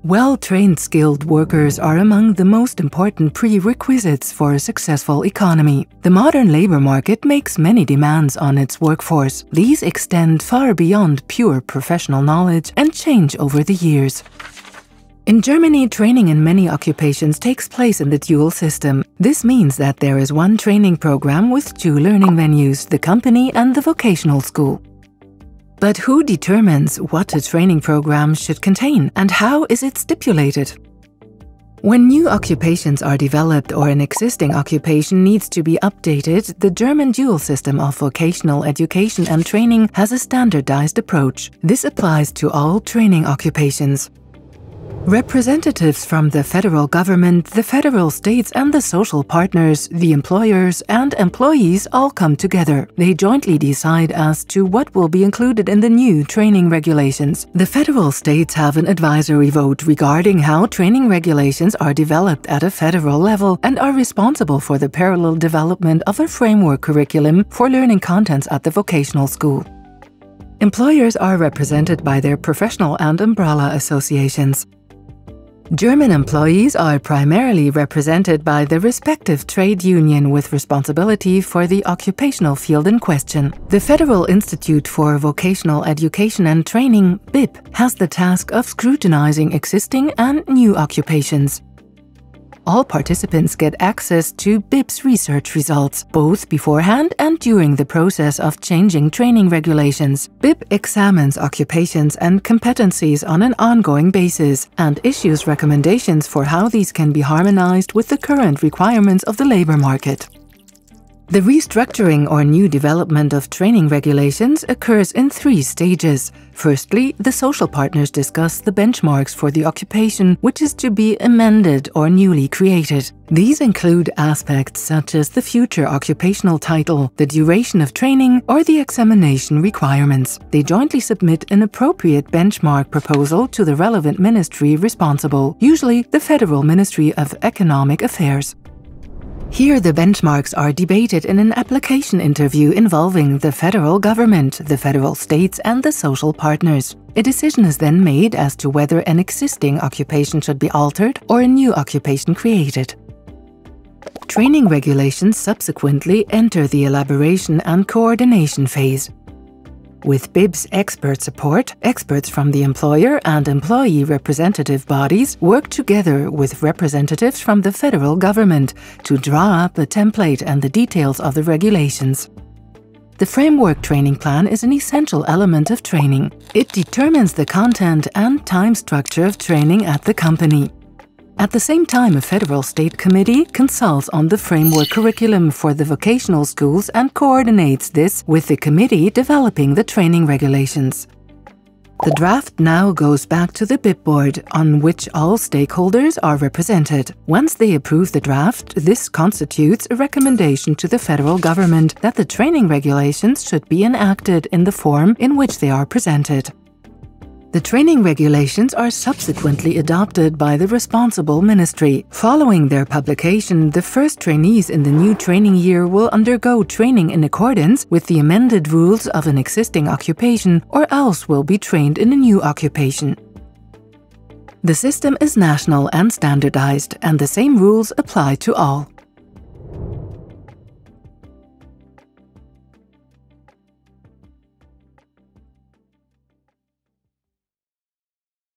Well-trained skilled workers are among the most important prerequisites for a successful economy. The modern labor market makes many demands on its workforce. These extend far beyond pure professional knowledge and change over the years. In Germany, training in many occupations takes place in the dual system. This means that there is one training program with two learning venues, the company and the vocational school. But who determines what a training program should contain, and how is it stipulated? When new occupations are developed or an existing occupation needs to be updated, the German dual system of vocational education and training has a standardized approach. This applies to all training occupations. Representatives from the federal government, the federal states and the social partners, the employers and employees all come together. They jointly decide as to what will be included in the new training regulations. The federal states have an advisory vote regarding how training regulations are developed at a federal level and are responsible for the parallel development of a framework curriculum for learning contents at the vocational school. Employers are represented by their professional and umbrella associations. German employees are primarily represented by the respective trade union with responsibility for the occupational field in question. The Federal Institute for Vocational Education and Training, BIP, has the task of scrutinizing existing and new occupations. All participants get access to BIP's research results, both beforehand and during the process of changing training regulations. BIP examines occupations and competencies on an ongoing basis and issues recommendations for how these can be harmonized with the current requirements of the labor market. The restructuring or new development of training regulations occurs in 3 stages. Firstly, the social partners discuss the benchmarks for the occupation which is to be amended or newly created. These include aspects such as the future occupational title, the duration of training, or the examination requirements. They jointly submit an appropriate benchmark proposal to the relevant ministry responsible, usually the Federal Ministry of Economic Affairs. Here the benchmarks are debated in an application interview involving the federal government, the federal states and the social partners. A decision is then made as to whether an existing occupation should be altered or a new occupation created. Training regulations subsequently enter the elaboration and coordination phase. With BIP's expert support, experts from the employer and employee representative bodies work together with representatives from the federal government to draw up a template and the details of the regulations. The framework training plan is an essential element of training. It determines the content and time structure of training at the company. At the same time, a federal state committee consults on the framework curriculum for the vocational schools and coordinates this with the committee developing the training regulations. The draft now goes back to the BIP board, on which all stakeholders are represented. Once they approve the draft, this constitutes a recommendation to the federal government that the training regulations should be enacted in the form in which they are presented. The training regulations are subsequently adopted by the responsible ministry. Following their publication, the first trainees in the new training year will undergo training in accordance with the amended rules of an existing occupation or else will be trained in a new occupation. The system is national and standardized, and the same rules apply to all.